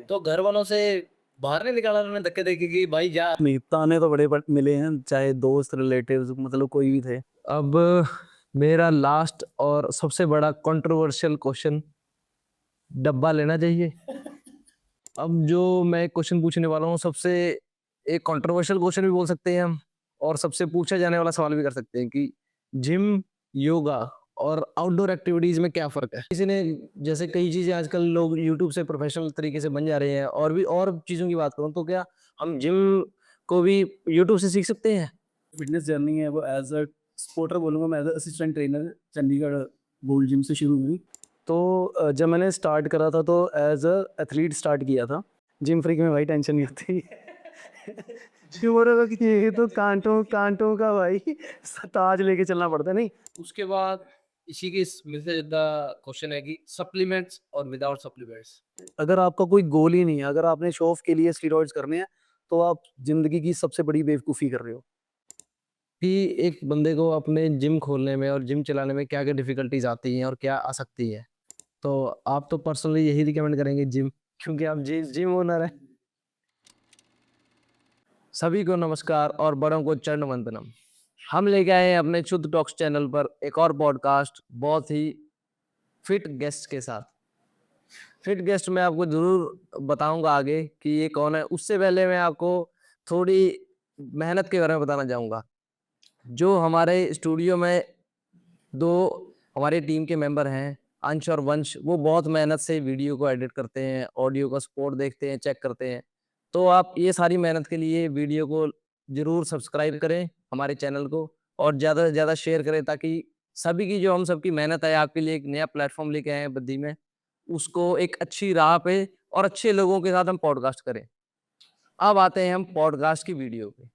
तो घर वालों से बाहर नहीं निकाला उन्होंने धक्के देके कि भाई जा? नहीं, ताने तो बड़े मिले हैं, चाहे दोस्त रिलेटिव्स मतलब कोई भी थे। अब मेरा लास्ट और सबसे बड़ा कंट्रोवर्शियल क्वेश्चन, डब्बा लेना चाहिए? अब जो मैं क्वेश्चन पूछने वाला हूँ सबसे एक कंट्रोवर्शियल क्वेश्चन भी बोल सकते हैं हम, और सबसे पूछा जाने वाला सवाल भी कर सकते हैं कि जिम, योगा और आउटडोर एक्टिविटीज में क्या फर्क है? किसी ने, जैसे कई चीजें आजकल लोग यूट्यूब से प्रोफेशनल तरीके से बन जा रहे हैं, और भी और चीजों की बात करूँ तो क्या हम जिम को भी यूट्यूब से सीख सकते हैं? फिटनेस जर्नी है वो एज अ स्पोर्टर बोलूँगा मैं, as a assistant trainer Chandigarh gold gym से शुरू हुई। तो जब मैंने स्टार्ट करा था तो एज अ एथलीट स्टार्ट किया था। जिम फ्रीक में भाई टेंशन नहीं होती। क्यों बोल रहा था कि ये तो कांटों कांटों का भाई ताज लेके चलना पड़ता है। नहीं, उसके बाद इसी के मिलते जुलता क्वेश्चन है कि सप्लीमेंट्स और विदाउट सप्लीमेंट्स। अगर आपका कोई गोल ही नहीं है, अगर आपने शो ऑफ के लिए स्टेरॉइड्स करने हैं, तो आप जिंदगी की सबसे बड़ी बेवकूफ़ी कर रहे हो। कि एक बंदे को अपने जिम खोलने में और जिम चलाने में क्या-क्या डिफिकल्टीज आती हैं और क्या आ सकती है? तो आप तो पर्सनली यही रिकमेंड करेंगे जिम, क्योंकि आप जिम ओनर हैं। सभी को नमस्कार और बड़ों को चरण वंदनम। हम लेके आए हैं अपने शुद्ध टॉक्स चैनल पर एक और पॉडकास्ट बहुत ही फिट गेस्ट के साथ। फिट गेस्ट मैं आपको ज़रूर बताऊंगा आगे कि ये कौन है। उससे पहले मैं आपको थोड़ी मेहनत के बारे में बताना चाहूँगा। जो हमारे स्टूडियो में 2 हमारी टीम के मेंबर हैं, अंश और वंश, वो बहुत मेहनत से वीडियो को एडिट करते हैं, ऑडियो का सपोर्ट देखते हैं, चेक करते हैं। तो आप ये सारी मेहनत के लिए वीडियो को ज़रूर सब्सक्राइब करें हमारे चैनल को, और ज़्यादा से ज़्यादा शेयर करें, ताकि सभी की जो हम सबकी मेहनत है आपके लिए एक नया प्लेटफ़ॉर्म लेके आए हैं बद्दी में, उसको एक अच्छी राह पे और अच्छे लोगों के साथ हम पॉडकास्ट करें। अब आते हैं हम पॉडकास्ट की वीडियो पे।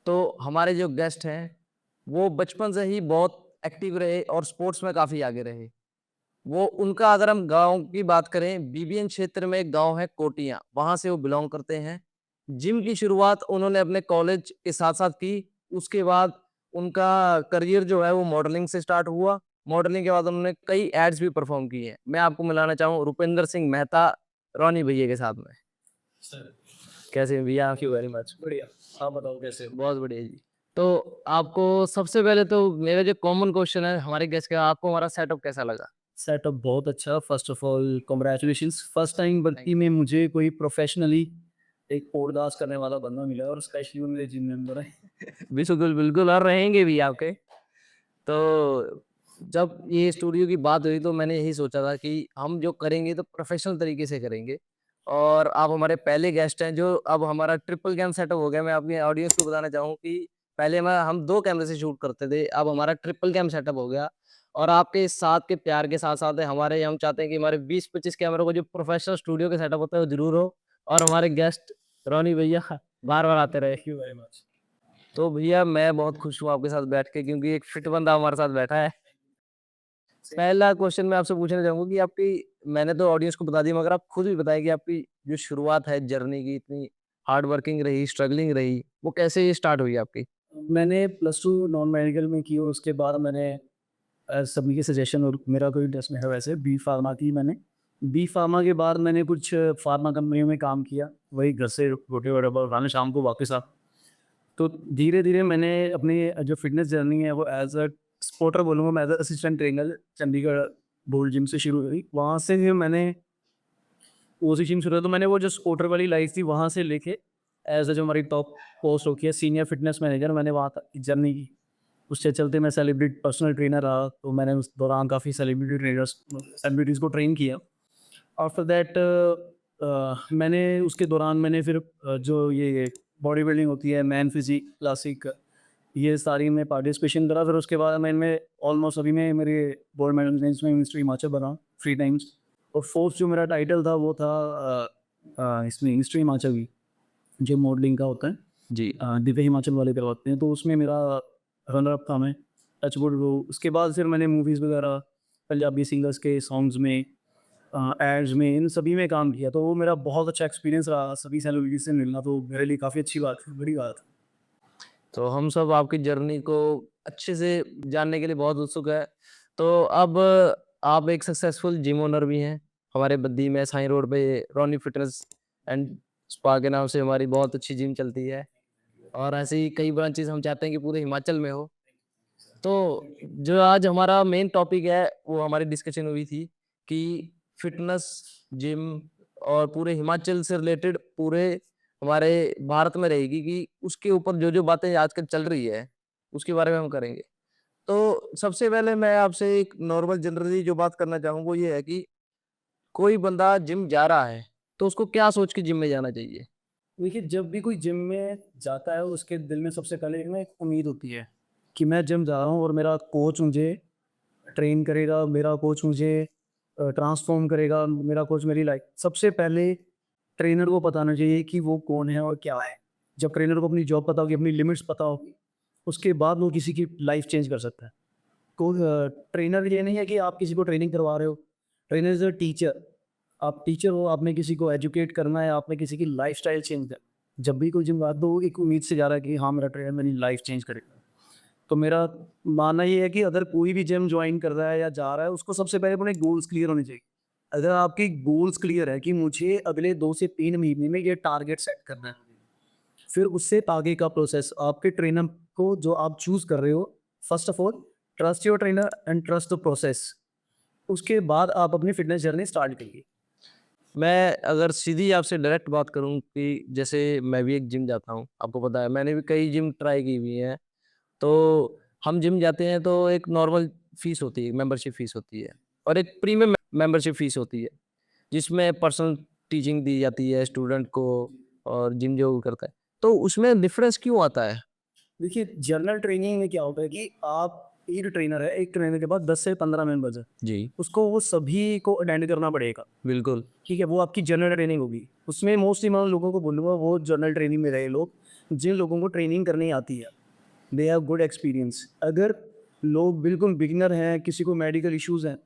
तो हमारे जो गेस्ट हैं, वो बचपन से ही बहुत एक्टिव रहे और स्पोर्ट्स में काफ़ी आगे रहे। वो उनका अगर हम गाँव की बात करें, बीबीएन क्षेत्र में एक गाँव है कोटियाँ, वहाँ से वो बिलॉन्ग करते हैं। जिम की शुरुआत उन्होंने अपने कॉलेज के साथ-साथ की, उसके बाद उनका करियर जो है वो मॉडलिंग से स्टार्ट हुआ। मॉडलिंग के बाद उन्होंने कई एड्स भी परफ़ॉर्म किए हैं। मैं आपको मिलाना चाहूँ रुपेंद्र सिंह मेहता, रोनी भैया के साथ में। सर कैसे हैं भैया? Thank you very much. बढ़िया, आप बताओ कैसे हो? बहुत बढ़िया जी। तो आपको सबसे पहले तो मेरा जो कॉमन क्वेश्चन है हमारे गेस्ट का, आपको हमारा सेटअप कैसा लगा? सेटअप बहुत अच्छा। First of all congratulations, first time बल्कि में मुझे कोई प्रोफेशनली एक पॉडकास्ट करने वाला बंदा मिला है, और स्पेशली वो मेरे जिम मेंबर है। बिल्कुल, बिल्कुल, और रहेंगे भी आपके। तो जब ये स्टूडियो की बात हुई तो मैंने यही सोचा था कि हम जो करेंगे तो प्रोफेशनल तरीके से करेंगे, और आप हमारे पहले गेस्ट हैं। जो अब हमारा ट्रिपल कैम सेटअप हो गया, मैं अपनी ऑडियंस को बताना चाहूँ कि पहले हम 2 कैमरे से शूट करते थे, अब हमारा ट्रिपल कैम सेटअप हो गया। और आपके इस साथ के प्यार के साथ-साथ हमारे, हम चाहते हैं कि हमारे 20-25 कैमरों का जो प्रोफेशनल स्टूडियो का सेटअप होता है वो ज़रूर हो, और हमारे गेस्ट रोनी भैया बार-बार आते रहे। Thank you very much. तो भैया मैं बहुत खुश हूँ आपके साथ बैठ के, क्योंकि एक फिट बंदा हमारे साथ बैठा है। पहला क्वेश्चन मैं आपसे पूछना चाहूँगा कि आपकी, मैंने तो ऑडियंस को बता दिया, मगर आप खुद भी बताएँ कि आपकी जो शुरुआत है जर्नी की, इतनी हार्ड वर्किंग रही, स्ट्रगलिंग रही, वो कैसे स्टार्ट हुई आपकी? मैंने प्लस टू नॉन मेडिकल में की, और उसके बाद मैंने सभी के सजेशन, और मेरा कोई इंटरेस्ट नहीं है वैसे, बी फार्मा की मैंने। बी फार्मा के बाद मैंने कुछ फार्मा कंपनियों में काम किया, वही घर से रोटी वगैरह बनाने, शाम को वापस आ। तो धीरे-धीरे मैंने अपनी जो फ़िटनेस जर्नी है वो एज़ अ स्पोर्टर बोलूँगा मैं, as a assistant trainer Chandigarh gold gym से शुरू हुई। वहाँ से फिर मैंने ओसी जिम शुरू किया, तो मैंने वो जो स्पोर्टर वाली लाइफ़ थी वहाँ से लेके एज़ अ जो हमारी टॉप पोस्ट होती है सीनियर फ़िटनेस मैनेजर, मैंने वहाँ तक की जर्नी की। उसके चलते मैं सेलिब्रिटी पर्सनल ट्रेनर रहा, तो मैंने उस दौरान काफ़ी सेलिब्रिटीज़ को ट्रेन किया। आफ्टर दैट मैंने उसके दौरान मैंने फिर जो ये बॉडी बिल्डिंग होती है, मैन फिज़ीक, क्लासिक, ये सारी में पार्टिसिपेशन करा। फिर उसके बाद मैं इनमें ऑलमोस्ट अभी मैं मेरे गोल्ड मेडल रेंज में मिस्टर हिमाचल बना 3 टाइम्स, और फोर्थ जो मेरा टाइटल था वो था इसमें मिस्टर हिमाचल की, जो मॉडलिंग का होता है। जी। दिव्य हिमाचल वाले करवाते हैं, तो उसमें मेरा रनर अप था मैं, टचवुड। वो उसके बाद फिर मैंने मूवीज़ वगैरह, पंजाबी सिंगर्स के सॉन्ग्स में, एड्स में, इन सभी में काम किया। तो वो मेरा बहुत अच्छा एक्सपीरियंस रहा, सभी सेलिब्रिटी से मिलना तो मेरे लिए काफ़ी अच्छी बात है, बड़ी बात है। तो हम सब आपकी जर्नी को अच्छे से जानने के लिए बहुत उत्सुक है। तो अब आप एक सक्सेसफुल जिम ओनर भी हैं, हमारे बद्दी में साईं रोड पे रोनी फिटनेस एंड स्पा के नाम से हमारी बहुत अच्छी जिम चलती है और ऐसे ही कई ब्रांचेस हम चाहते हैं कि पूरे हिमाचल में हो। तो जो आज हमारा मेन टॉपिक है वो हमारी डिस्कशन हुई थी कि फिटनेस जिम और पूरे हिमाचल से रिलेटेड पूरे हमारे भारत में रहेगी कि उसके ऊपर जो जो बातें आजकल चल रही है उसके बारे में हम करेंगे। तो सबसे पहले मैं आपसे एक नॉर्मल जनरली जो बात करना चाहूँ वो ये है कि कोई बंदा जिम जा रहा है तो उसको क्या सोच के जिम में जाना चाहिए? देखिए, जब भी कोई जिम में जाता है उसके दिल में सबसे पहले एक ना एक उम्मीद होती है कि मैं जिम जा रहा हूँ और मेरा कोच मुझे ट्रेन करेगा, मेरा कोच मुझे ट्रांसफ़ॉर्म करेगा, मेरा कोच मेरी लाइफ़ सबसे पहले ट्रेनर को पता होना चाहिए कि वो कौन है और क्या है। जब ट्रेनर को अपनी जॉब पता होगी, अपनी लिमिट्स पता होगी, उसके बाद वो किसी की लाइफ़ चेंज कर सकता है। ट्रेनर ये नहीं है कि आप किसी को ट्रेनिंग करवा रहे हो, ट्रेनर इज़ अ टीचर। आप टीचर हो, आपने किसी को एजुकेट करना है, आपने किसी की लाइफ़स्टाइल चेंज करनी। जब भी कोई जिम आता है तो वो एक उम्मीद से जा रहा है कि हाँ, मेरा ट्रेनर मेरी लाइफ़ चेंज करेगा। तो मेरा मानना ये है कि अगर कोई भी जिम जॉइन कर रहा है या जा रहा है, उसको सबसे पहले अपने गोल्स क्लियर होने चाहिए। अगर आपके गोल्स क्लियर है कि मुझे अगले 2 से 3 महीने में ये टारगेट सेट करना है, फिर उससे आगे का प्रोसेस आपके ट्रेनर को जो आप चूज़ कर रहे हो, first of all trust your trainer and trust the process. उसके बाद आप अपनी फिटनेस जर्नी स्टार्ट करिए। मैं अगर सीधी आपसे डायरेक्ट बात करूं कि जैसे मैं भी एक जिम जाता हूं, आपको पता है मैंने भी कई जिम ट्राई की हुई हैं। तो हम जिम जाते हैं तो एक नॉर्मल फीस होती है, मेंबरशिप फीस होती है और एक प्रीमियम मेंबरशिप फीस होती है जिसमें पर्सनल टीचिंग दी जाती है स्टूडेंट को और जिम जो करता है। तो उसमें डिफरेंस क्यों आता है? देखिए, जनरल ट्रेनिंग में क्या होता है कि आप एक ट्रेनर है, एक ट्रेनर के पास 10 से 15 मेंबर्स हैं। जी, उसको वो सभी को अटेंड करना पड़ेगा। बिल्कुल। ठीक है, वो आपकी जनरल ट्रेनिंग होगी। उसमें मोस्टली मैं उन लोगों को बोलूँगा वो जनरल ट्रेनिंग में रहे लोग, जिन लोगों को ट्रेनिंग करनी आती है। They have good experience. अगर लोग बिल्कुल बिगिनर हैं, किसी को मेडिकल इश्यूज़ हैं,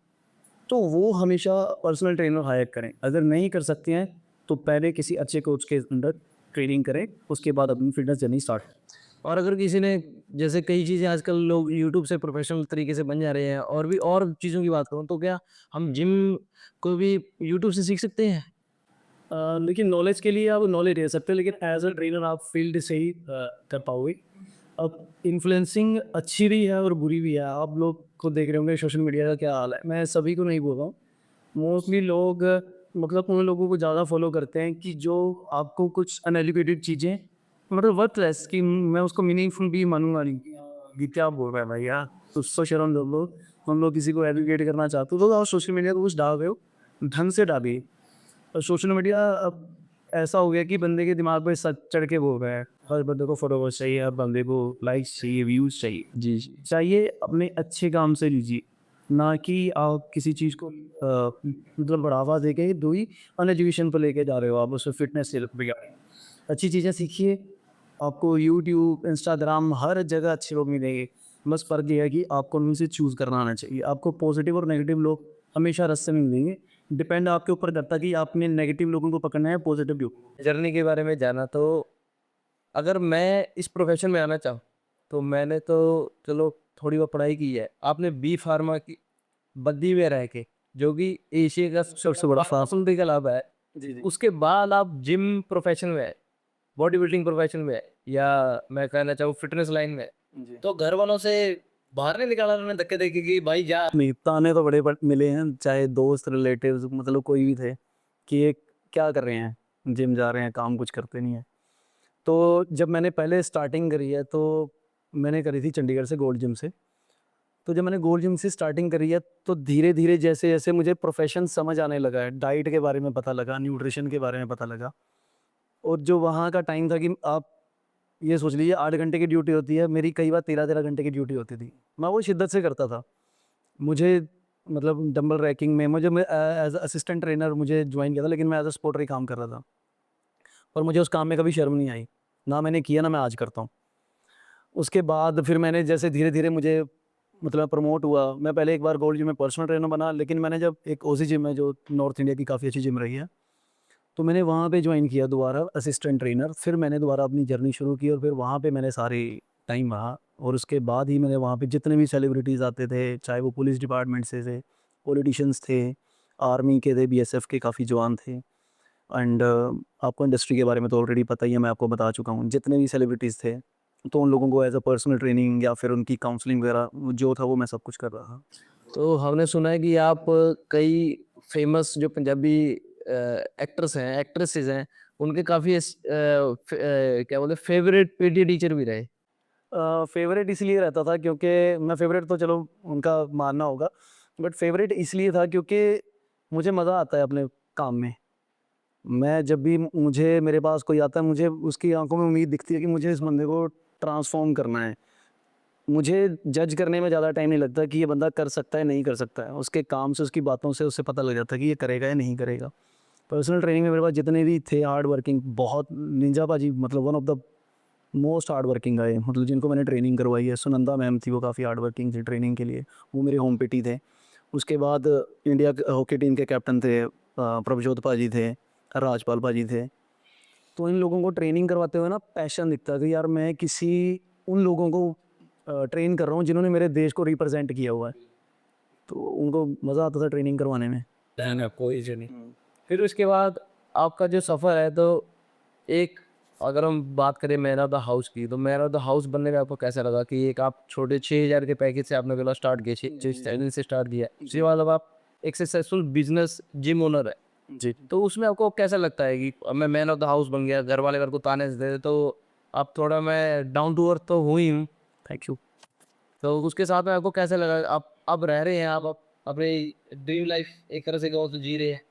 तो वो हमेशा पर्सनल ट्रेनर हायर करें। अगर नहीं कर सकते हैं, तो पहले किसी अच्छे कोच के अंडर ट्रेनिंग करें, उसके बाद अपनी फिटनेस जर्नी स्टार्ट करें। और अगर किसी ने जैसे कई चीज़ें आजकल लोग यूट्यूब से प्रोफेशनल तरीके से बन जा रहे हैं और भी और चीज़ों की बात करूँ तो क्या हम जिम को भी यूट्यूब से सीख सकते हैं? लेकिन नॉलेज के लिए आप नॉलेज दे सकते हो, लेकिन एज अ ट्रेनर आप फील्ड से ही कर पाओगे। अब इन्फ्लुएंसिंग अच्छी भी है और बुरी भी है। आप लोग खुद देख रहे होंगे सोशल मीडिया का क्या हाल है। मैं सभी को नहीं बोल रहा हूँ, मोस्टली लोग मतलब उन लोगों को ज़्यादा फॉलो करते हैं कि जो आपको कुछ अनएजुकेटेड चीज़ें मतलब वर्थलेस कि मैं उसको मीनिंगफुल भी मानूंगा नहीं कि हाँ, ये क्या बोल रहा है भाई यार, तो उसको शर्म दो लो। हम लोग किसी को एजुकेट करना चाहते हो तो आप सोशल मीडिया को कुछ डाल रहे हो, ढंग से डालिए। और सोशल मीडिया अब ऐसा हो गया कि बंदे के दिमाग पे सच चढ़ के बोल रहा है। हर बंदे को फॉलोवर्स चाहिए, हर बंदे को लाइक्स चाहिए, व्यूज़ चाहिए। जी, जी। चाहिए अपने अच्छे काम से लीजिए, ना कि आप किसी चीज़ को मतलब बढ़ावा देके दो ही अनएजुकेशन पे लेके जा रहे हो, आप उसमें फिटनेस से बिगाड़। अच्छी चीज़ें सीखिए, आपको यूट्यूब, इंस्टाग्राम हर जगह अच्छे लोग मिलेंगे। बस फ़र्क ये है कि आपको उनमें से चूज़ करना आना चाहिए। आपको पॉजिटिव और नेगेटिव लोग हमेशा रास्ते में मिलेंगे। डिपेंड आपके ऊपर करता है कि आपने नेगेटिव लोगों को पकड़ना है, पॉजिटिव लोगों को। जर्नी के बारे में जाना तो अगर मैं इस प्रोफेशन में आना चाहूँ तो मैंने तो चलो थोड़ी बहुत पढ़ाई की है। आपने बी फार्मा की बद्दी में रह के जो कि एशिया का सबसे बड़ा फार्मास्यूटिकल हब है, जी, जी। उसके बाद आप जिम प्रोफेशन में है, बॉडी बिल्डिंग प्रोफेशन में है या मैं कहना चाहूँ फिटनेस लाइन में है, जी। तो घर वालों से बाहर नहीं निकाला उन्होंने धक्के देके कि भाई जा। नहीं, ताने तो बड़े मिले हैं, चाहे दोस्त, रिलेटिव्स मतलब कोई भी थे कि ये क्या कर रहे हैं, जिम जा रहे हैं, काम कुछ करते नहीं हैं। तो जब मैंने पहले स्टार्टिंग करी है तो मैंने करी थी चंडीगढ़ से गोल्ड जिम से। तो जब मैंने गोल्ड जिम से स्टार्टिंग करी है तो धीरे-धीरे जैसे-जैसे मुझे प्रोफ़ेशन समझ आने लगा है, डाइट के बारे में पता लगा, न्यूट्रिशन के बारे में पता लगा और जो वहाँ का टाइम था कि आप ये सोच लीजिए 8 घंटे की ड्यूटी होती है, मेरी कई बार 13-13 घंटे की ड्यूटी होती थी। मैं वो शिद्दत से करता था। मुझे मतलब डंबल रैकिंग में मुझे एज़ अ असिस्टेंट ट्रेनर मुझे जॉइन किया था, लेकिन मैं एज़ अ सपोर्टर ही काम कर रहा था और मुझे उस काम में कभी शर्म नहीं आई। ना मैंने किया, ना मैं आज करता हूँ। उसके बाद फिर मैंने जैसे धीरे-धीरे मुझे मतलब प्रमोट हुआ। मैं पहले एक बार गोल्ड जिम में पर्सनल ट्रेनर बना, लेकिन मैंने जब एक ओसी जिम है जो नॉर्थ इंडिया की काफ़ी अच्छी जिम रही है, तो मैंने वहाँ पे जॉइन किया दोबारा असिस्टेंट ट्रेनर। फिर मैंने दोबारा अपनी जर्नी शुरू की और फिर वहाँ पे मैंने सारी टाइम रहा और उसके बाद ही मैंने वहाँ पे जितने भी सेलिब्रिटीज़ आते थे, चाहे वो पुलिस डिपार्टमेंट से थे, पॉलिटिशियंस थे, आर्मी के थे, बीएसएफ के काफ़ी जवान थे। एंड आपको इंडस्ट्री के बारे में तो ऑलरेडी पता ही है, मैं आपको बता चुका हूँ। जितने भी सेलिब्रिटीज़ थे तो उन लोगों को एज अ पर्सनल ट्रेनिंग या फिर उनकी काउंसलिंग वगैरह जो था वो मैं सब कुछ कर रहा था। तो हमने सुना है कि आप कई फेमस जो पंजाबी एक्टर्स हैं, एक्ट्रेसेस हैं, उनके काफ़ी क्या बोलते फेवरेट पीटी टीचर भी रहे। फेवरेट इसलिए रहता था क्योंकि मैं फेवरेट तो चलो उनका मानना होगा, बट फेवरेट इसलिए था क्योंकि मुझे मज़ा आता है अपने काम में। मैं जब भी मुझे मेरे पास कोई आता है, मुझे उसकी आंखों में उम्मीद दिखती है कि मुझे इस बंदे को ट्रांसफॉर्म करना है। मुझे जज करने में ज़्यादा टाइम नहीं लगता कि ये बंदा कर सकता है नहीं कर सकता है। उसके काम से, उसकी बातों से उससे पता लग जाता है कि ये करेगा या नहीं करेगा। पर्सनल ट्रेनिंग में मेरे पास जितने भी थे हार्ड वर्किंग, बहुत निंजा पाजी मतलब one of the most hard working गाय, मतलब जिनको मैंने ट्रेनिंग करवाई है। सुनंदा मैम थी, वो काफ़ी हार्ड वर्किंग थी ट्रेनिंग के लिए, वो मेरे होम पिटी थे। उसके बाद इंडिया हॉकी टीम के कैप्टन थे प्रभजोत पाजी थे, राजपाल पाजी थे। तो इन लोगों को ट्रेनिंग करवाते हुए ना पैशन दिखता है कि यार मैं किसी उन लोगों को ट्रेन कर रहा हूँ जिन्होंने मेरे देश को रिप्रेजेंट किया हुआ है। तो उनको मज़ा आता था ट्रेनिंग करवाने में। ध्यान आपको ये जर्नी। फिर उसके बाद आपका जो सफ़र है, तो एक अगर हम बात करें मैन ऑफ द हाउस की, तो मैन ऑफ द हाउस बनने में आपको कैसा लगा कि एक आप छोटे 6000 के पैकेज से आपने पहला स्टार्ट किया, जिस चैनल से स्टार्ट किया, उसके बाद अब आप एक सक्सेसफुल बिजनेस जिम ओनर है। जी। तो उसमें आपको कैसा लगता है कि अब मैं मैन ऑफ द हाउस बन गया, घर वाले मेरे को ताने देते, तो अब थोड़ा मैं डाउन टू अर्थ तो हुई हूँ, थैंक यू। तो उसके साथ में आपको कैसा लगा? आप अब रह रहे हैं, आप अपने ड्रीम लाइफ एक तरह से कहो तो जी रहे हैं।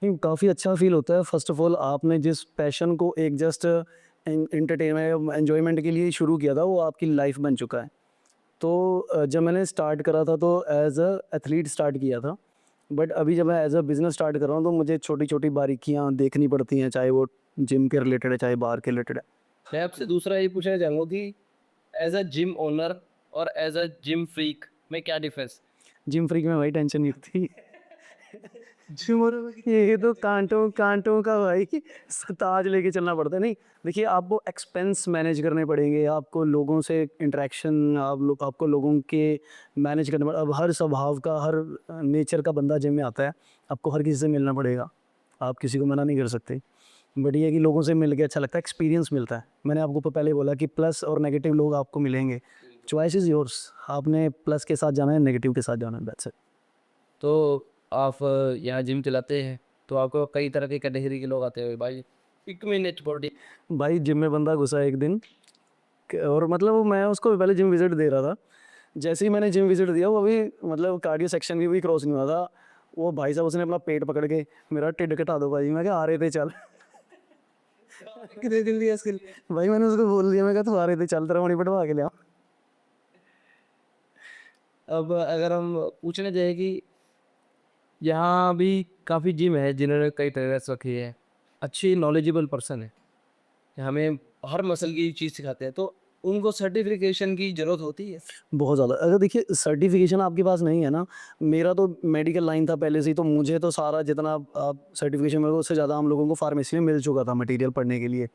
नहीं, काफ़ी अच्छा फ़ील होता है। फ़र्स्ट ऑफ़ ऑल आपने जिस पैशन को एक जस्ट एंटरटेनमेंट एन्जॉयमेंट के लिए शुरू किया था, वो आपकी लाइफ़ बन चुका है। तो जब मैंने स्टार्ट करा था तो एज़ अ एथलीट स्टार्ट किया था, बट अभी जब मैं एज़ अ बिज़नेस स्टार्ट कर रहा हूँ तो मुझे छोटी-छोटी बारीकियाँ देखनी पड़ती हैं, चाहे वो जिम के रिलेटेड है, चाहे बाहर के रिलेटेड है। मैं आपसे दूसरा ये पूछना चाहूँगा कि एज़ अ जिम ओनर और एज़ अ जिम फ्रीक में क्या डिफरेंस? जिम फ्रीक में भाई टेंशन नहीं होती। जिम और ये तो कांटों कांटों का भाई ताज लेके चलना पड़ता है। नहीं, देखिए आपको एक्सपेंस मैनेज करने पड़ेंगे, आपको लोगों से इंटरेक्शन, आपको लोगों के मैनेज करने पड़े। अब हर स्वभाव का, हर नेचर का बंदा जिम में आता है, आपको हर किसी से मिलना पड़ेगा, आप किसी को मना नहीं कर सकते। बट ये है कि लोगों से मिल के अच्छा लगता है, एक्सपीरियंस मिलता है। मैंने आपको पहले बोला कि प्लस और नेगेटिव लोग आपको मिलेंगे, चॉइस इज़ योर्स। आपने प्लस के साथ जाना है, नेगेटिव के साथ जाना है, दैट्स इट। तो आप यहाँ जिम चलाते हैं, तो आपको कई तरह के कैटेगरी के लोग आते हैं भाई। 1 मिनट बॉडी भाई जिम में बंदा घुसा एक दिन और मतलब मैं उसको पहले जिम विजिट दे रहा था। जैसे ही मैंने जिम विजिट दिया, वो अभी मतलब कार्डियो सेक्शन भी क्रॉस नहीं हुआ था। वो भाई साहब उसने अपना पेट पकड़ के मेरा टिड कटा दो भाई। मैं क्या आ रहे थे चल। कितने दिन दिया इसके लिए? भाई मैंने उसको बोल दिया, मैं क्या तू आ रहे थे चल, तेरा वहीं पटवा के ले आओ। अब अगर हम पूछने जाए कि यहाँ भी काफ़ी जिम है जिन्होंने कई ट्रेनर्स रखे हैं, अच्छी नॉलेजेबल पर्सन है, हमें हर मसल की चीज़ सिखाते हैं, तो उनको सर्टिफिकेशन की ज़रूरत होती है। बहुत ज़्यादा। अगर देखिए सर्टिफिकेशन आपके पास नहीं है ना, मेरा तो मेडिकल लाइन था पहले से ही, तो मुझे तो सारा जितना आप सर्टिफिकेशन में उससे ज़्यादा हम लोगों को फार्मेसी में मिल चुका था मटेरियल पढ़ने के लिए।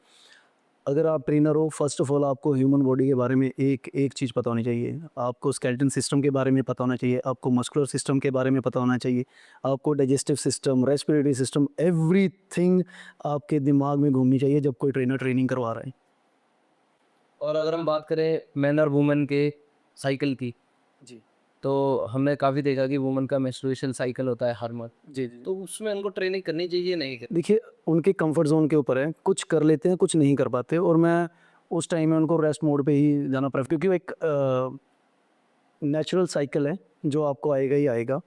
अगर आप ट्रेनर हो, फर्स्ट ऑफ ऑल आपको ह्यूमन बॉडी के बारे में एक चीज़ पता होनी चाहिए। आपको स्केलेटन सिस्टम के बारे में पता होना चाहिए, आपको मस्कुलर सिस्टम के बारे में पता होना चाहिए, आपको digestive system, respiratory system, everything आपके दिमाग में घूमनी चाहिए जब कोई ट्रेनर ट्रेनिंग करवा रहा है। और अगर हम बात करें मैन और वुमेन के साइकिल की, जी। तो हमने काफ़ी देखा कि वुमेन का मेंस्ट्रुएशन साइकिल होता है हर मंथ। जी, जी। तो उसमें उनको ट्रेनिंग करनी चाहिए नहीं करनी? देखिए उनके कंफर्ट ज़ोन के ऊपर है, कुछ कर लेते हैं, कुछ नहीं कर पाते, और मैं उस टाइम में उनको रेस्ट मोड पे ही जाना प्रेफ़र, क्योंकि वो एक नेचुरल साइकिल है जो आपको आएगा ही आएगा।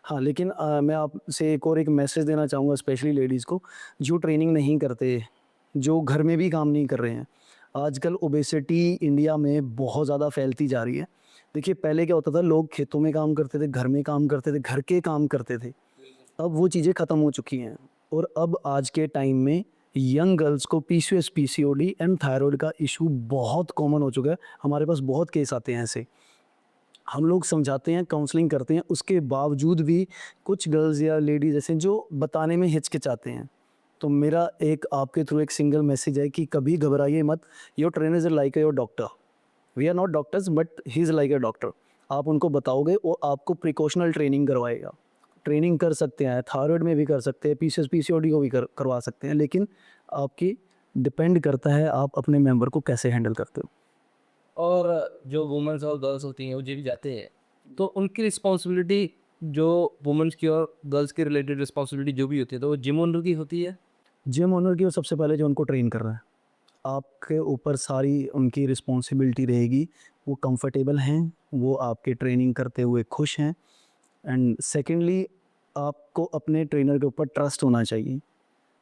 हाँ, लेकिन मैं आपसे एक मैसेज देना चाहूँगा स्पेशली लेडीज़ को, जो ट्रेनिंग नहीं करते, जो घर में भी काम नहीं कर रहे हैं। आजकल ओबेसिटी इंडिया में बहुत ज़्यादा फैलती जा रही है। देखिए पहले क्या होता था, लोग खेतों में काम करते थे, घर में काम करते थे, घर के काम करते थे। अब वो चीज़ें ख़त्म हो चुकी हैं, और अब आज के टाइम में यंग गर्ल्स को पीसीओएस, पीसीओडी एंड थायराइड का इशू बहुत कॉमन हो चुका है। हमारे पास बहुत केस आते हैं ऐसे। हम लोग समझाते हैं, काउंसलिंग करते हैं, उसके बावजूद भी कुछ गर्ल्स या लेडीज़ ऐसे हैं जो बताने में हिचकिचाते हैं। तो मेरा एक आपके थ्रू एक सिंगल मैसेज है कि कभी घबराइए मत। Your trainer is like your doctor. We are not doctors but he is like a doctor. आप उनको बताओगे, वो आपको प्रिकॉशनल ट्रेनिंग करवाएगा। ट्रेनिंग कर सकते हैं, थायराइड में भी कर सकते हैं, पीसीएस पीसीओडी को भी करवा सकते हैं, लेकिन आपकी डिपेंड करता है आप अपने मेंबर को कैसे हैंडल करते हो। और जो वुमेन्स और गर्ल्स होती हैं वो जिम जाते हैं, तो उनकी रिस्पॉन्सिबिलिटी जो वुमेन्स की और गर्ल्स की रिलेटेड रिस्पॉन्सिबिलिटी जो भी होती है, तो वो जिम ओनर की होती है। जिम ओनर की वो सबसे पहले जो उनको ट्रेन कर रहा है, आपके ऊपर सारी उनकी रिस्पॉन्सिबिलिटी रहेगी। वो कंफर्टेबल हैं, वो आपके ट्रेनिंग करते हुए खुश हैं, एंड सेकेंडली आपको अपने ट्रेनर के ऊपर ट्रस्ट होना चाहिए।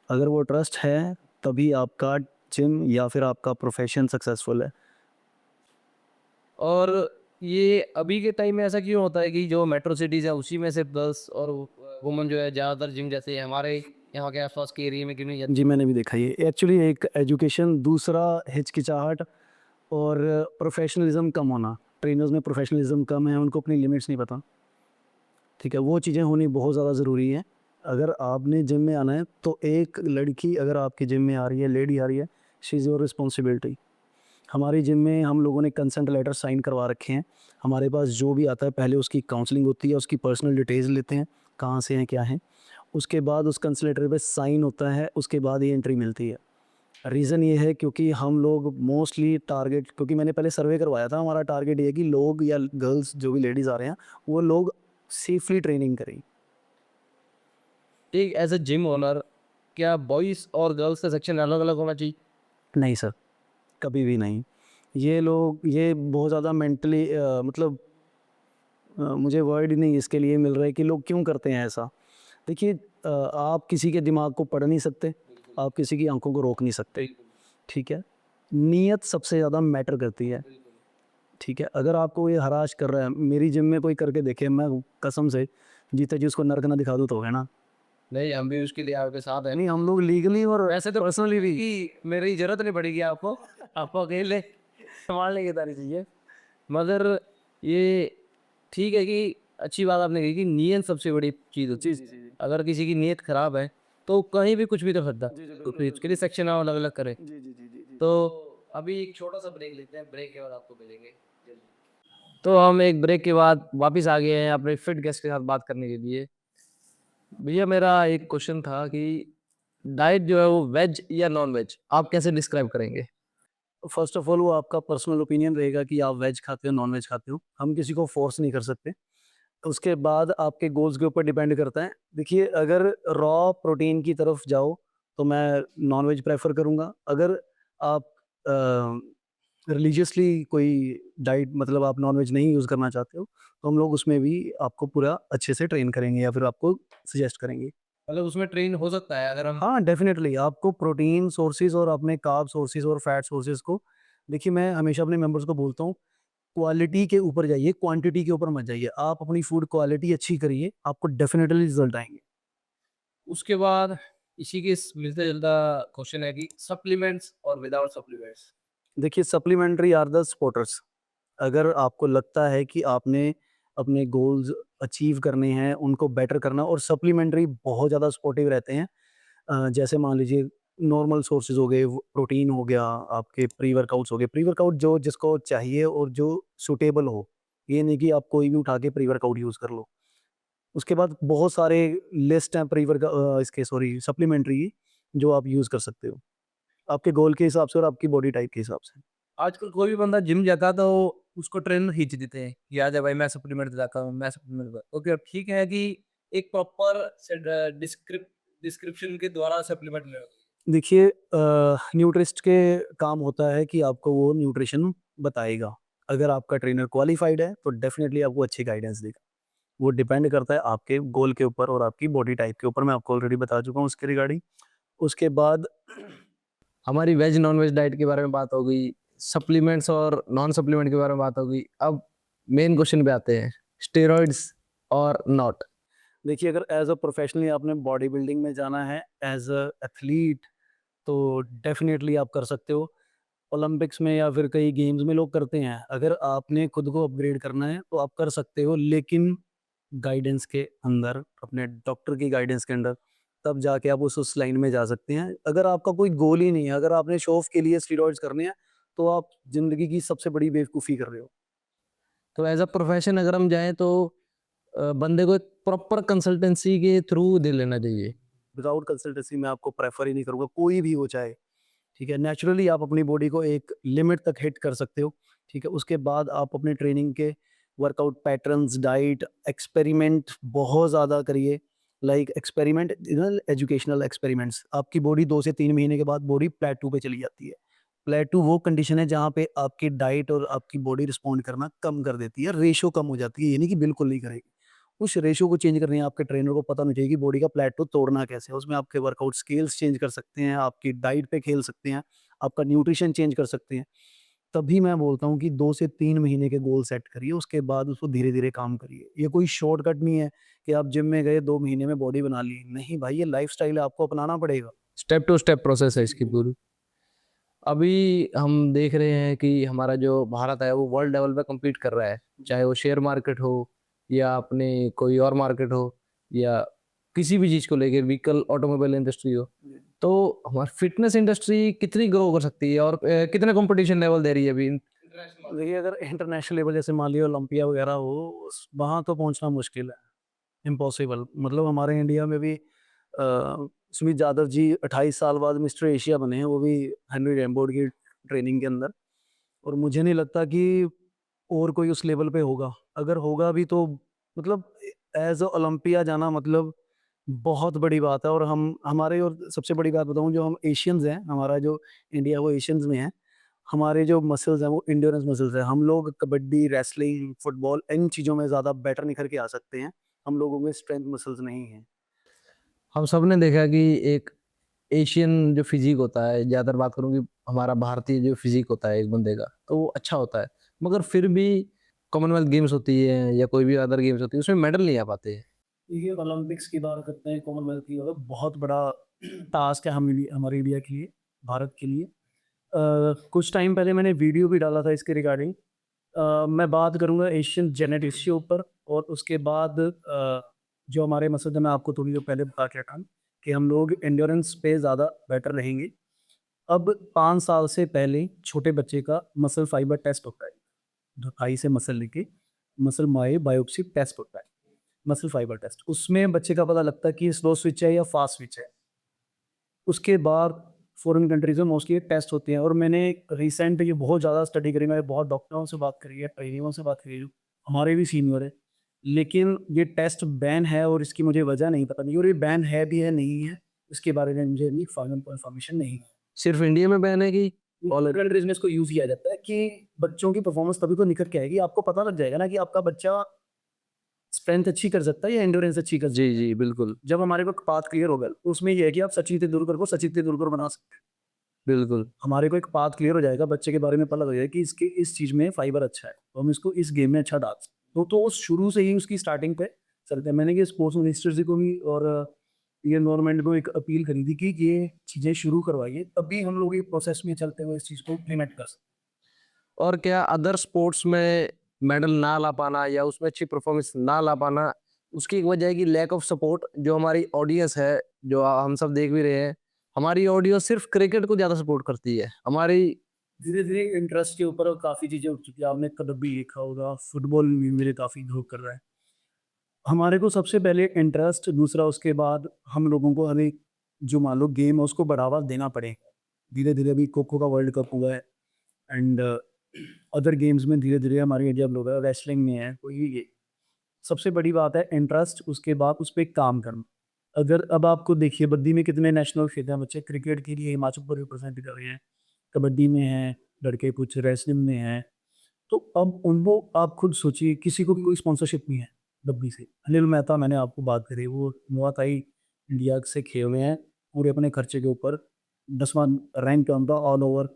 अगर वो ट्रस्ट है तभी आपका जिम या फिर आपका प्रोफेशन सक्सेसफुल है। और ये अभी के टाइम में ऐसा क्यों होता है कि जो मेट्रो सिटीज़ है उसी में सिर्फ गर्ल्स और वुमेन जो है ज़्यादातर जिम जाती है, हमारे यहाँ के आसपास के एरिया में क्यों नहीं जाती? जी, मैंने भी देखा ये एक्चुअली एक एजुकेशन, दूसरा हिचकिचाहट और प्रोफेशनलिज्म कम होना। ट्रेनर्स में प्रोफेशनलिज्म कम है, उनको अपनी लिमिट्स नहीं पता। ठीक है, वो चीज़ें होनी बहुत ज़्यादा ज़रूरी है। अगर आपने जिम में आना है तो एक लड़की अगर आपके जिम में आ रही है, लेडी आ रही है, शी इज़ योर रिस्पॉन्सिबिलिटी। हमारी जिम में हम लोगों ने कंसेंट लेटर साइन करवा रखे हैं। हमारे पास जो भी आता है पहले उसकी काउंसलिंग होती है, उसकी पर्सनल डिटेल्स लेते हैं, कहाँ से हैं, क्या हैं। उसके बाद उस कंसेंट लेटर पे साइन होता है, उसके बाद ये एंट्री मिलती है। रीज़न ये है क्योंकि हम लोग मोस्टली टारगेट, क्योंकि मैंने पहले सर्वे करवाया था, हमारा टारगेट ये है कि लोग या गर्ल्स जो भी लेडीज़ आ रहे हैं वो लोग सेफली ट्रेनिंग करें। एक एज अ जिम ओनर क्या बॉयज़ और गर्ल्स का सेक्शन अलग अलग होना चाहिए? नहीं सर, कभी भी नहीं। ये लोग ये बहुत ज़्यादा मेंटली मतलब मुझे वर्ड ही नहीं इसके लिए मिल रहा है कि लोग क्यों करते हैं ऐसा। देखिए आप किसी के दिमाग को पढ़ नहीं सकते, आप किसी की आंखों को रोक नहीं सकते, ठीक है। नीयत सबसे ज़्यादा मैटर करती है, ठीक है। अगर आपको ये हराश कर रहा है, मेरी जिम में कोई करके देखे, मैं कसम से जीते जी उसको नर्क ना दिखा दूँ तो है ना। नहीं, हम भी उसके लिए आपके साथ हैं। नहीं, हम लोग लीगली और वैसे तो पर्सनली भी। कि मेरी ज़रूरत नहीं पड़ेगी आपको, आपको अकेले संभाल लेंगे सारी चीज़ें। मगर ये ठीक है कि अच्छी बात आपने कही कि नीयत सबसे बड़ी चीज़ होती है। जी। अगर किसी की नीयत ख़राब है, तो कहीं भी कुछ भी कर सकता जी, है। बिल्कुल, तो फिर इसके लिए बिल्कुल। सेक्शन आप अलग-अलग करें। जी। तो अभी एक छोटा-सा ब्रेक लेते हैं, ब्रेक के बाद आपको मिलेंगे। तो हम एक ब्रेक के बाद वापस आ गए हैं अपने फिट गेस्ट के साथ बात करने के लिए। भैया मेरा एक क्वेश्चन था कि डाइट जो है वो वेज या नॉन वेज आप कैसे डिस्क्राइब करेंगे? फर्स्ट ऑफ ऑल वो आपका पर्सनल ओपिनियन रहेगा कि आप वेज खाते हो, नॉन वेज खाते हो। हम किसी को फोर्स नहीं कर सकते। उसके बाद आपके गोल्स के ऊपर डिपेंड करता है। देखिए, अगर रॉ प्रोटीन की तरफ जाओ तो मैं नॉन वेज प्रेफ़र करूँगा। अगर आप रिलीजियसली कोई डाइट, मतलब आप नॉन वेज नहीं यूज़ करना चाहते हो, तो हम लोग उसमें भी आपको पूरा अच्छे से ट्रेन करेंगे या फिर आपको सजेस्ट करेंगे। मतलब उसमें ट्रेन हो सकता है अगर हम हाँ, डेफ़िनेटली आपको प्रोटीन सोर्सेज़ और अपने कार्ब सोर्सेज़ और फैट सोर्सेज़ को, देखिए मैं हमेशा अपने मेंबर्स को बोलता हूँ, क्वालिटी के ऊपर जाइए, क्वांटिटी के ऊपर मत जाइए। आप अपनी फूड क्वालिटी अच्छी करिए, आपको डेफ़िनेटली रिज़ल्ट आएँगे। उसके बाद इसी के मिलता-जुलता क्वेश्चन है कि सप्लीमेंट्स और विदाउट सप्लीमेंट्स। देखिए, सप्लीमेंट्री आर द सपोर्टर्स। अगर आपको लगता है कि आपने अपने गोल्स अचीव करने हैं, उनको बेटर करना, और सप्लीमेंट्री बहुत ज़्यादा सपोर्टिव रहते हैं। जैसे मान लीजिए नॉर्मल सोर्सेज़ हो गए, वो प्रोटीन हो गया, आपके प्री-वर्कआउट्स हो गए। प्री-वर्कआउट जो जिसको चाहिए और जो सूटेबल हो, ये नहीं कि आप कोई भी उठा के प्री-वर्कआउट यूज़ कर लो। उसके बाद बहुत सारे लिस्ट हैं इसके सॉरी सप्लीमेंट्री की, जो आप यूज़ कर सकते हो, आपके गोल के हिसाब से और आपकी बॉडी टाइप के हिसाब से। आजकल कोई भी बंदा जिम जाता है तो उसको ट्रेनर खींच देते हैं कि आजा भाई मैं सप्लीमेंट दिलाता हूँ, मैं सप्लीमेंट ओके अब ठीक है कि एक प्रॉपर डिस्क्रिप्शन के द्वारा सप्लीमेंट ले। देखिए न्यूट्रिस्ट के काम होता है कि आपको वो न्यूट्रिशन बताएगा। अगर आपका ट्रेनर क्वालिफाइड है तो डेफ़िनेटली आपको अच्छी गाइडेंस देगा। वो डिपेंड करता है आपके गोल के ऊपर और आपकी बॉडी टाइप के ऊपर, मैं आपको ऑलरेडी बता चुका हूँ उसके रिगार्डिंग। उसके बाद हमारी वेज नॉन वेज डाइट के बारे में बात हो गई, सप्लीमेंट्स और नॉन सप्लीमेंट के बारे में बात हो गई। अब मेन क्वेश्चन पे आते हैं, स्टेरॉइड्स और नॉट। देखिए, अगर एज़ अ प्रोफ़ेशनली आपने बॉडी बिल्डिंग में जाना है, एज़ अ एथलीट, तो डेफ़िनेटली आप कर सकते हो। ओलंपिक्स में या फिर कई गेम्स में लोग करते हैं। अगर आपने खुद को अपग्रेड करना है तो आप कर सकते हो, लेकिन गाइडेंस के अंदर, अपने डॉक्टर की गाइडेंस के अंडर, तब जाके आप उस लाइन में जा सकते हैं। अगर आपका कोई गोल ही नहीं है, अगर आपने शो ऑफ के लिए स्टेरॉइड्स करने हैं, तो आप ज़िंदगी की सबसे बड़ी बेवकूफ़ी कर रहे हो। तो एज अ प्रोफेशन अगर हम जाएँ तो बंदे को एक प्रॉपर कंसल्टेंसी के थ्रू दे लेना चाहिए? विदाउट कंसल्टेंसी मैं आपको प्रेफर ही नहीं करूँगा, कोई भी हो चाहे, ठीक है। नेचुरली आप अपनी बॉडी को एक लिमिट तक हिट कर सकते हो, ठीक है। उसके बाद आप अपने ट्रेनिंग के वर्कआउट पैटर्न्स, डाइट, एक्सपेरिमेंट बहुत ज़्यादा करिए। Like experiment, educational experiments. आपकी बॉडी 2 से 3 महीने के बाद बॉडी प्लेटू पे चली जाती है। प्लेटू वो कंडीशन है जहाँ पे आपकी डाइट और आपकी बॉडी रिस्पॉन्ड करना कम कर देती है, रेशो कम हो जाती है, ये नहीं कि बिल्कुल नहीं करेगी। उस रेशो को चेंज करनी है, आपके ट्रेनर को पता होना चाहिए कि बॉडी का प्लेटो तोड़ना कैसे है। उसमें आपके वर्कआउट स्केल्स चेंज कर सकते हैं, आपकी डाइट पे खेल सकते हैं, आपका न्यूट्रिशन चेंज कर सकते हैं। तभी मैं बोलता हूँ कि 2 से 3 महीने के गोल सेट करिए, उसके बाद उसको धीरे-धीरे काम करिए। ये कोई शॉर्टकट नहीं है कि आप जिम में गए 2 महीने में बॉडी बना ली। नहीं भाई, ये लाइफ़स्टाइल है, आपको अपनाना पड़ेगा। स्टेप टू स्टेप प्रोसेस है इसकी पूरी। अभी हम देख रहे हैं कि हमारा जो भारत है वो वर्ल्ड लेवल पे कम्पीट कर रहा है, चाहे वो शेयर मार्केट हो या अपने कोई और मार्केट हो या किसी भी चीज़ को लेके व्हीकल ऑटोमोबाइल इंडस्ट्री हो। तो हमारी फिटनेस इंडस्ट्री कितनी ग्रो कर सकती है और कितने कंपटीशन लेवल दे रही है अभी? देखिए, अगर इंटरनेशनल लेवल जैसे मान लिया ओलंपिया वगैरह हो, वहाँ तो पहुँचना मुश्किल है, इम्पॉसिबल। मतलब हमारे इंडिया में भी सुमित यादव जी 28 साल बाद मिस्टर एशिया बने हैं, वो भी हेनरी रैमबोर्ड की ट्रेनिंग के अंदर। और मुझे नहीं लगता कि और कोई उस लेवल पे होगा। अगर होगा भी तो मतलब एज़ अ ओलंपिया जाना मतलब बहुत बड़ी बात है। और हम हमारे, और सबसे बड़ी बात बताऊँ, जो हम एशियंस हैं, हमारा जो इंडिया वो एशियंस में है। हमारे जो मसल्स हैं वो एंड्योरेंस मसल्स हैं। हम लोग कबड्डी, रेसलिंग, फुटबॉल इन चीज़ों में ज़्यादा बेटर निखर के आ सकते हैं। हम लोगों में स्ट्रेंथ मसल्स नहीं हैं। हम सब ने देखा कि एक एशियन जो फिजिक होता है, ज़्यादातर बात करूँ कि हमारा भारतीय जो फिजिक होता है एक बंदे का, तो वो अच्छा होता है। मगर फिर भी कॉमनवेल्थ गेम्स होती है या कोई भी अदर गेम्स होती है, उसमें मेडल नहीं आ पाते हैं। देखिए, ओलंपिक्स की बात करते हैं, कॉमनवेल्थ की, मतलब बहुत बड़ा टास्क है हमारे इंडिया के लिए, भारत के लिए। कुछ टाइम पहले मैंने वीडियो भी डाला था इसके रिगार्डिंग। मैं बात करूँगा एशियन जेनेटिक्स के ऊपर, और उसके बाद जो हमारे मसल्स हैं, मैं आपको थोड़ी देर पहले बता के हटा कि हम लोग एंड्योरेंस पे ज़्यादा बेटर रहेंगे। अब 5 साल से पहले छोटे बच्चे का मसल फाइबर टेस्ट होता है। धुलाई से मसल लेके मसल माए बायोप्सी टेस्ट होता है, मसल फाइबर टेस्ट। उसमें बच्चे का पता लगता है कि स्लो स्विच है या फास्ट स्विच है। उसके बाद फॉरेन कंट्रीज़ में मोस्टली ये टेस्ट होते हैं। और मैंने रिसेंट ये बहुत ज़्यादा स्टडी करी, मैंने बहुत डॉक्टरों से बात करी है, ट्रेनिंगों से बात करी है, जो हमारे भी सीनियर है। लेकिन ये टेस्ट बैन है और इसकी मुझे वजह नहीं पता नहीं, और ये बैन है भी है नहीं है, इसके बारे में मुझे नहीं फाइनल इन्फॉर्मेशन नहीं है। सिर्फ इंडिया में बैन है कि ऑल कंट्रीज में इसको यूज़ किया जाता है कि बच्चों की परफॉर्मेंस तभी तो निखर के आएगी। आपको पता लग जाएगा ना कि आपका बच्चा स्ट्रेंथ अच्छी कर सकता है या एंड्योरेंस अच्छी कर सकता जी, है। जी, बिल्कुल, जब हमारे को पाथ क्लियर होगा, तो उसमें ये है कि आप सचिन तेंदुलकर को सचिन तेंदुलकर बना सकते हैं। बिल्कुल। हमारे को एक पाथ क्लियर हो जाएगा, बच्चे के बारे में पता लग जाएगा कि इसके इस चीज़ में फाइबर अच्छा है, तो हम इसको इस गेम में अच्छा डाल सकते हैं। तो वो शुरू से ही उसकी स्टार्टिंग पे चलते हैं। मैंने ये स्पोर्ट्स मिनिस्टर जी को भी और ये गवर्नमेंट को एक अपील करी थी कि ये चीज़ें शुरू करवाइए, तभी हम लोग ये प्रोसेस में चलते हुए इस चीज़ को इम्प्लीमेंट कर सकते और क्या अदर स्पोर्ट्स में मेडल ना ला पाना या उसमें अच्छी परफॉर्मेंस ना ला पाना, उसकी एक वजह है कि लैक ऑफ सपोर्ट। जो हमारी ऑडियंस है, जो हम सब देख भी रहे हैं, हमारी ऑडियंस सिर्फ क्रिकेट को ज़्यादा सपोर्ट करती है। हमारी हैं। धीरे-धीरे इंटरेस्ट के ऊपर काफ़ी चीज़ें उठ चुकी हैं। आपने कबड्डी देखा होगा, फुटबॉल भी मेरे काफ़ी ग्रो कर रहा है। हमारे को सबसे पहले इंटरेस्ट, दूसरा उसके बाद हम लोगों को हर एक जो मान लो गेम है उसको बढ़ावा देना पड़ेगा। धीरे-धीरे अभी खो-खो का वर्ल्ड कप हुआ है, एंड अदर गेम्स में धीरे-धीरे हमारे इंडिया लोग है, रेसलिंग में है, कोई भी सबसे बड़ी बात है इंटरेस्ट, उसके बाद उस पे काम करना। अगर अब आपको देखिए बद्दी में कितने नेशनल खेलते हैं बच्चे, क्रिकेट के लिए हिमाचल को रिप्रेजेंट कर रहे हैं, कबड्डी में हैं, लड़के कुछ रेसलिंग में हैं। तो अब उनको आप खुद सोचिए, किसी को भी कोई स्पॉन्सरशिप नहीं है डब्बी से। अनिल मेहता, मैंने आपको बात करी, वो मुआताई इंडिया से खेल रहे हैं पूरे अपने खर्चे के ऊपर, 10वां रैंक उनका ऑल ओवर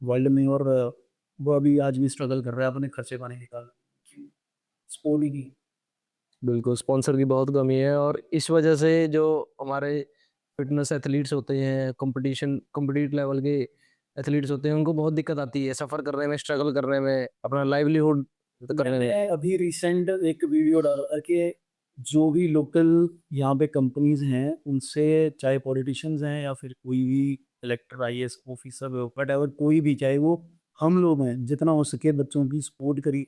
वर्ल्ड में। और वो अभी आज भी स्ट्रगल कर रहा है अपने खर्चे पानी निकाल, स्पोर्ट ही नहीं। बिल्कुल स्पॉन्सर की बहुत कमी है और इस वजह से जो हमारे फिटनेस एथलीट्स होते हैं, कॉम्पिटिट लेवल के एथलीट्स होते हैं, उनको बहुत दिक्कत आती है सफ़र करने में, स्ट्रगल करने में, अपना लाइवलीहुड करने में। मैंने अभी रिसेंट एक वीडियो डाला था कि जो भी लोकल यहाँ पे कंपनीज हैं, उनसे, चाहे पॉलिटिशियंस हैं या फिर कोई भी collector, IAS officer, what ever कोई भी, चाहे वो हम लोग हैं, जितना हो सके बच्चों की सपोर्ट करिए,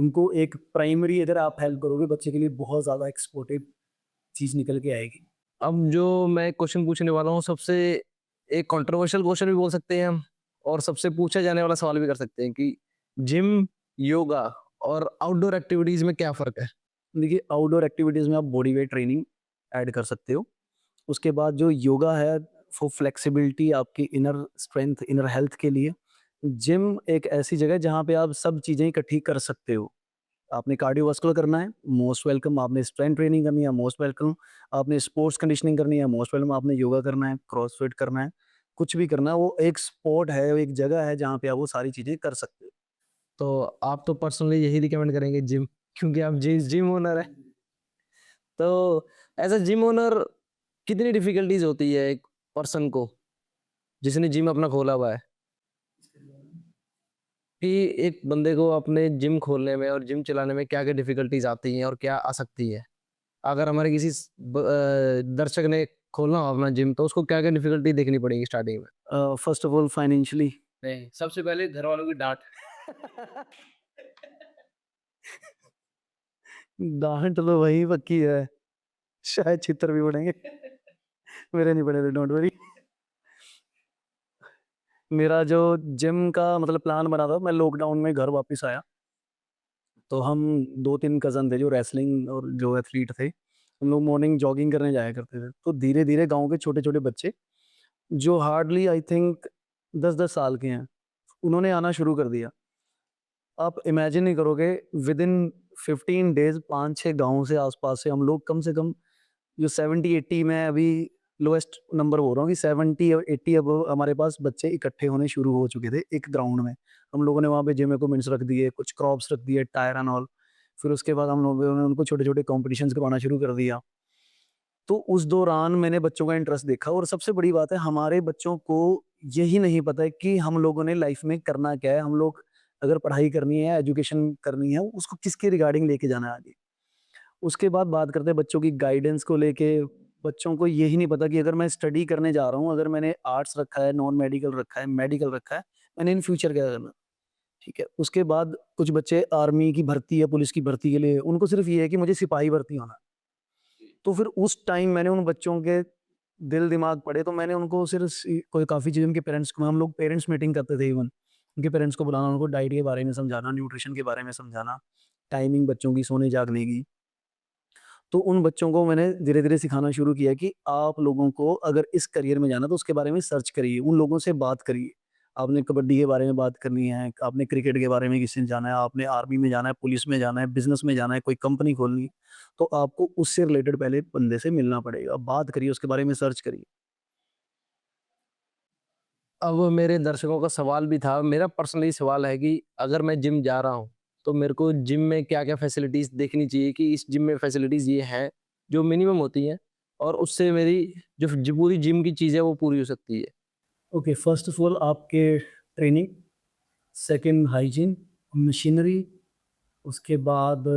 उनको एक प्राइमरी अगर आप हेल्प करोगे बच्चे के लिए बहुत ज़्यादा एक्सपोर्टेड चीज़ निकल के आएगी। अब जो मैं क्वेश्चन पूछने वाला हूँ सबसे एक कंट्रोवर्शियल क्वेश्चन भी बोल सकते हैं हम और सबसे पूछा जाने वाला सवाल भी कर सकते हैं कि जिम, योगा और आउटडोर एक्टिविटीज में क्या फ़र्क है? देखिए आउटडोर एक्टिविटीज़ में आप बॉडी वेट ट्रेनिंग ऐड कर सकते हो। उसके बाद जो योगा है फॉर फ्लेक्सिबिलिटी आपकी इनर स्ट्रेंथ, इनर हेल्थ के लिए। जिम एक ऐसी जगह है जहाँ पे आप सब चीज़ें इकट्ठी कर सकते हो। आपने कार्डियोवास्कुलर करना है, मोस्ट वेलकम। आपने स्ट्रेंथ ट्रेनिंग करनी है, मोस्ट वेलकम। आपने स्पोर्ट्स कंडीशनिंग करनी है, मोस्ट वेलकम। आपने योगा करना है, क्रॉसफिट करना है, कुछ भी करना है, वो एक स्पॉट है, वो एक जगह है जहाँ पे आप वो सारी चीज़ें कर सकते हो। तो आप तो पर्सनली यही रिकमेंड करेंगे जिम क्योंकि आप जिम ओनर हैं। तो एज़ अ जिम ओनर कितनी डिफिकल्टीज़ होती है एक पर्सन को जिसने जिम अपना खोला हुआ है? कि एक बंदे को अपने जिम खोलने में और जिम चलाने में क्या-क्या डिफिकल्टीज़ आती हैं और क्या आ सकती है? अगर हमारे किसी दर्शक ने खोलना हो अपना जिम तो उसको क्या-क्या डिफिकल्टी देखनी पड़ेगी स्टार्टिंग में? फर्स्ट ऑफ ऑल फाइनेंशियली नहीं, सबसे पहले घर वालों की डाँट। डाँट तो वही पक्की है, शायद छितर भी पड़ेंगे। मेरे नहीं पड़े थे, डोंट वरी। मेरा जो जिम का मतलब प्लान बना था, मैं लॉकडाउन में घर वापस आया, तो हम 2-3 कज़न थे जो रेसलिंग और जो एथलीट थे, हम लोग मॉर्निंग जॉगिंग करने जाया करते थे। तो धीरे-धीरे गाँव के छोटे-छोटे बच्चे जो हार्डली आई थिंक 10-10 साल के हैं, उन्होंने आना शुरू कर दिया। आप इमेजिन नहीं करोगे विदिन 15 डेज़ 5-6 गाँव से आस-पास से हम लोग कम से कम जो 70-80 मैं अभी लोएस्ट नंबर बोल रहा हूँ कि 70 और 80 अब हमारे पास बच्चे इकट्ठे होने शुरू हो चुके थे एक ग्राउंड में। हम लोगों ने वहाँ पे जिम इक्विपमेंट्स रख दिए, कुछ क्रॉप्स रख दिए, टायर एंड ऑल। फिर उसके बाद हम लोगों ने उनको छोटे-छोटे कॉम्पिटिशन्स करवाना शुरू कर दिया। तो उस दौरान मैंने बच्चों का इंटरेस्ट देखा और सबसे बड़ी बात है हमारे बच्चों को यही नहीं पता है कि हम लोगों ने लाइफ में करना क्या है। हम लोग अगर पढ़ाई करनी है, एजुकेशन करनी है, उसको किसके रिगार्डिंग लेके जाना है आगे। उसके बाद बात करते हैं बच्चों की गाइडेंस को लेके। बच्चों को यही नहीं पता कि अगर मैं स्टडी करने जा रहा हूँ, अगर मैंने आर्ट्स रखा है, नॉन मेडिकल रखा है, मेडिकल रखा है, मैंने इन फ्यूचर क्या करना, ठीक है? उसके बाद कुछ बच्चे आर्मी की भर्ती या पुलिस की भर्ती के लिए उनको सिर्फ़ ये है कि मुझे सिपाही भर्ती होना है। तो फिर उस टाइम मैंने उन बच्चों के दिल-दिमाग पढ़े, तो मैंने उनको सिर्फ़ सी कोई काफ़ी चीज़ें उनके पेरेंट्स को हम लोग पेरेंट्स मीटिंग करते थे इवन। उनके पेरेंट्स को बुलाना, उनको डाइट के बारे में समझाना, न्यूट्रिशन के बारे में समझाना, टाइमिंग बच्चों की सोने-जागने की। तो उन बच्चों को मैंने धीरे-धीरे सिखाना शुरू किया कि आप लोगों को अगर इस करियर में जाना है तो उसके बारे में सर्च करिए, उन लोगों से बात करिए। आपने कबड्डी के बारे में बात करनी है, आपने क्रिकेट के बारे में किसी ने जाना है, आपने आर्मी में जाना है, पुलिस में जाना है, बिज़नेस में जाना है, कोई कंपनी खोलनी है, तो आपको उससे रिलेटेड पहले बंदे से मिलना पड़ेगा। बात करिए, उसके बारे में सर्च करिए। अब मेरे दर्शकों का सवाल भी था, मेरा पर्सनली सवाल है कि अगर मैं जिम जा रहा हूँ, तो मेरे को जिम में क्या-क्या फैसिलिटीज़ देखनी चाहिए कि इस जिम में फैसिलिटीज़ ये हैं, जो मिनिमम होती हैं और उससे मेरी जो पूरी जिम की चीज़ है वो पूरी हो सकती है। ओके, फर्स्ट ऑफ ऑल आपके ट्रेनिंग, सेकंड हाइजीन, मशीनरी, उसके बाद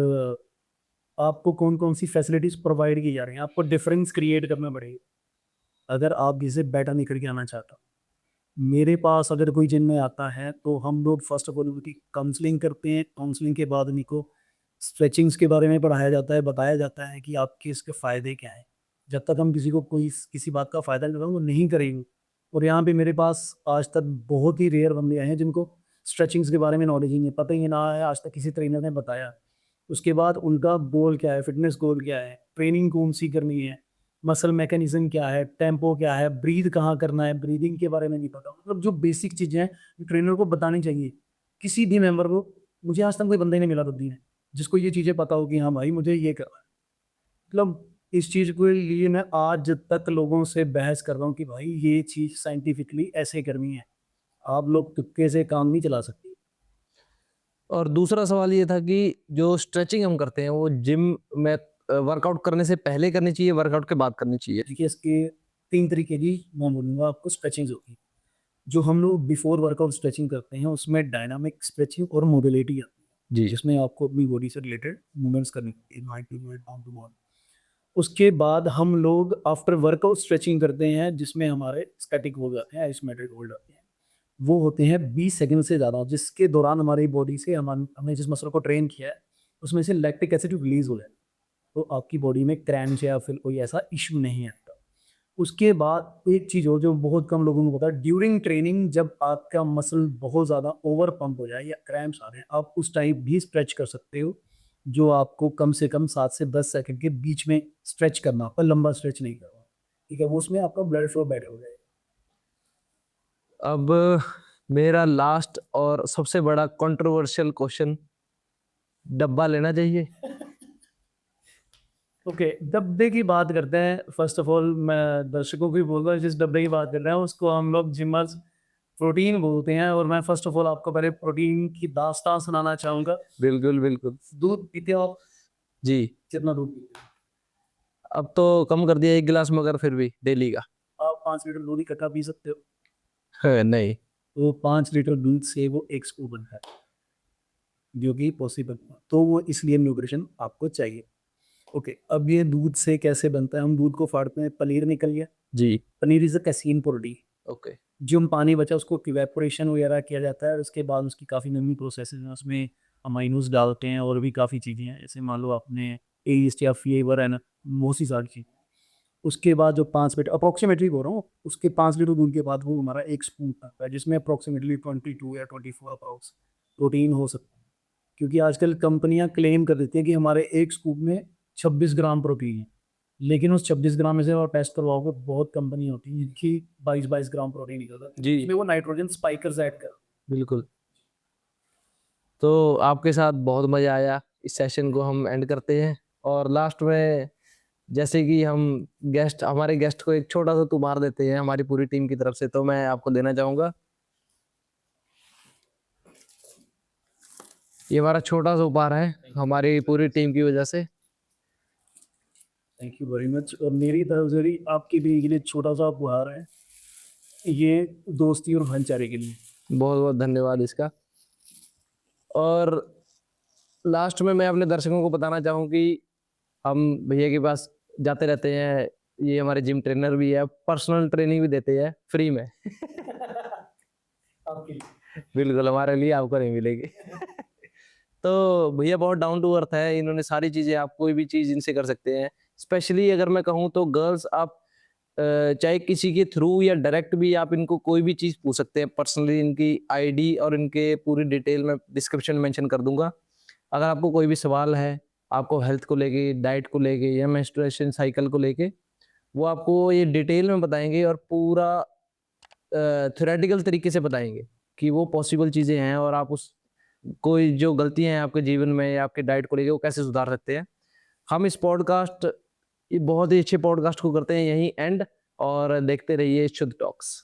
आपको कौन-कौन सी फैसिलिटीज़ प्रोवाइड की जा रही हैं, आपको डिफरेंस क्रिएट करना पड़ेगा। अगर आप किसी से बेटर निकल के आना चाहता हो। मेरे पास अगर कोई जिम में आता है तो हम लोग फर्स्ट ऑफ ऑल उनकी काउंसलिंग करते हैं। काउंसलिंग के बाद उन्हीं को स्ट्रेचिंग्स के बारे में पढ़ाया जाता है, बताया जाता है कि आपके इसके फ़ायदे क्या हैं। जब तक हम किसी को कोई किसी बात का फ़ायदा नहीं बताएँगे वो नहीं करेंगे। और यहाँ पे मेरे पास आज तक बहुत ही रेयर बंदे आए हैं जिनको स्ट्रेचिंग्स के बारे में नॉलेज ही नहीं है, पता ही ना है आज तक किसी ट्रेनर ने बताया। उसके बाद उनका गोल क्या है, फ़िटनेस गोल क्या है, ट्रेनिंग कौन-सी करनी है, मसल मैकेनिज़्म क्या है, टेम्पो क्या है, ब्रीथ कहाँ करना है, ब्रीथिंग के बारे में नहीं पता। मतलब जो बेसिक चीज़ें हैं, ट्रेनर को बतानी चाहिए। किसी भी मेंबर को मुझे आज तक कोई बंदा ही नहीं मिला बुद्धि में, जिसको ये चीज़ें पता हो कि हाँ भाई मुझे ये करना है। मतलब इस चीज़ के लिए मैं आज तक लोगों से बहस कर रहा हूँ कि भाई ये चीज़ साइंटिफिकली ऐसे करनी है। आप लोग तुक्के से काम नहीं चला सकते। और दूसरा सवाल ये था कि जो स्ट्रेचिंग हम करते हैं वो जिम में वर्कआउट करने से पहले करनी चाहिए, वर्कआउट के बाद करनी चाहिए? देखिए इसके 3 तरीके की मैं बोलूँगा आपको स्ट्रेचिंग्स होगी। जो हम लोग बिफोर वर्कआउट स्ट्रेचिंग करते हैं उसमें डायनामिक स्ट्रेचिंग और मोबिलिटी आती है, जी। जिसमें आपको अपनी बॉडी से रिलेटेड मूवमेंट्स करनी होती है, height to weight, down to body. उसके बाद हम लोग आफ्टर वर्कआउट स्ट्रेचिंग करते हैं जिसमें हमारे स्टैटिक हो जाते हैं, आइसोमेट्रिक होल्ड आते हैं। वो होते हैं 20 सेकंड से ज़्यादा, जिसके दौरान हमारी बॉडी से हमने जिस मसल को ट्रेन किया है उसमें से लैक्टिक एसिड रिलीज हो जाए, तो आपकी बॉडी में क्रैम्स या फिर कोई ऐसा इशू नहीं आता। उसके बाद एक चीज़ और जो बहुत कम लोगों को पता है, ड्यूरिंग ट्रेनिंग जब आपका मसल बहुत ज़्यादा ओवर पंप हो जाए या क्रैम्प्स आ रहे हैं, आप उस टाइम भी स्ट्रेच कर सकते हो, जो आपको कम से कम 7 से 10 सेकंड के बीच में स्ट्रेच करना होगा, लंबा स्ट्रेच नहीं करना, ठीक है? वो उसमें आपका ब्लड फ्लो बेटर हो जाएगा। अब मेरा लास्ट और सबसे बड़ा कंट्रोवर्शियल क्वेश्चन, डब्बा लेना चाहिए? ओके, डब्बे की बात करते हैं। फर्स्ट ऑफ ऑल मैं दर्शकों को भी बोल रहा हूँ, जिस डब्बे की बात कर रहे हैं उसको हम लोग जिमर्स प्रोटीन बोलते हैं, और मैं फर्स्ट ऑफ ऑल आपको पहले प्रोटीन की दास्तान सुनाना चाहूँगा। बिल्कुल बिल्कुल दूध पीते हो आप? जी। कितना दूध पीते हो? अब तो कम कर दिया 1 गिलास, मगर फिर भी डेली का। आप 5 लीटर दूध इकट्ठा पी सकते हो? नहीं। तो 5 लीटर दूध से वो 1 स्कूप बनता है, जो कि पॉसिबल, तो वो इसलिए न्यूट्रिशन आपको चाहिए। ओके, अब ये दूध से कैसे बनता है? हम दूध को फाड़ते हैं, पनीर निकल गया। जी। Paneer is a casein protein. Okay. जो हम पानी बचा उसको इवेपोरेशन वगैरह किया जाता है, और उसके बाद उसकी काफ़ी लंबी प्रोसेस है, उसमें अमाइनोज डालते हैं और भी काफ़ी चीज़ें हैं, जैसे मान लो आपने ईस्ट या फ्लेवर है ना, बहुत सी सारी चीज़। उसके बाद जो 5 लीटर अप्रॉक्सीमेटली बोल रहा हूँ, उसके 5 लीटर दूध के बाद वो हमारा 1 स्पून आता है, जिसमें अप्रॉक्सीमेटली 22 या 24 अप्रॉक्स प्रोटीन हो सकता है। क्योंकि आजकल कंपनियां क्लेम कर देती हैं कि हमारे 1 स्कूप में 26 ग्राम प्रोटीन है, लेकिन उस 26 ग्राम में से आप टेस्ट करवाओगे, बहुत कंपनी होती है जिनकी 22 ग्राम प्रोटीन निकलता है, जी। इसमें वो नाइट्रोजन स्पाइकर्स ऐड कर। बिल्कुल। तो आपके साथ बहुत मजा आया, इस सेशन को हम एंड करते हैं। और लास्ट में जैसे कि हम हमारे गेस्ट को एक छोटा सा उपहार देते हैं हमारी पूरी टीम की तरफ से, तो मैं आपको देना चाहूंगा। ये हमारा छोटा सा उपहार है हमारी पूरी टीम की वजह से। Thank you very much. और मेरी तरफ से भी आपके भी के लिए छोटा सा उपहार है, ये दोस्ती और भाईचारे के लिए। बहुत बहुत धन्यवाद इसका। और लास्ट में मैं अपने दर्शकों को बताना चाहूँ कि हम भैया के पास जाते रहते हैं, ये हमारे जिम ट्रेनर भी है, पर्सनल ट्रेनिंग भी देते हैं फ्री में। आपके लिए। बिल्कुल, हमारे लिए आपको नहीं मिलेगी। तो भैया बहुत डाउन टू अर्थ है, इन्होंने सारी चीजें, आप कोई भी चीज इनसे कर सकते हैं। स्पेशली अगर मैं कहूँ तो गर्ल्स, आप चाहे किसी के थ्रू या डायरेक्ट भी आप इनको कोई भी चीज पूछ सकते हैं पर्सनली। इनकी आईडी और इनके पूरी डिटेल में डिस्क्रिप्शन मेंशन कर दूंगा। अगर आपको कोई भी सवाल है, आपको हेल्थ को लेके, डाइट को लेके या मेंस्ट्रुएशन साइकिल को लेके, वो आपको ये डिटेल में बताएंगे और पूरा थ्योरेटिकल तरीके से बताएंगे कि वो पॉसिबल चीज़ें हैं, और आप उस कोई जो गलतियां हैं आपके जीवन में या आपके डाइट को लेके, वो कैसे सुधार सकते हैं। हम इस पॉडकास्ट, ये बहुत ही अच्छे पॉडकास्ट को करते हैं यहीं एंड, और देखते रहिए शुद्ध टॉक्स।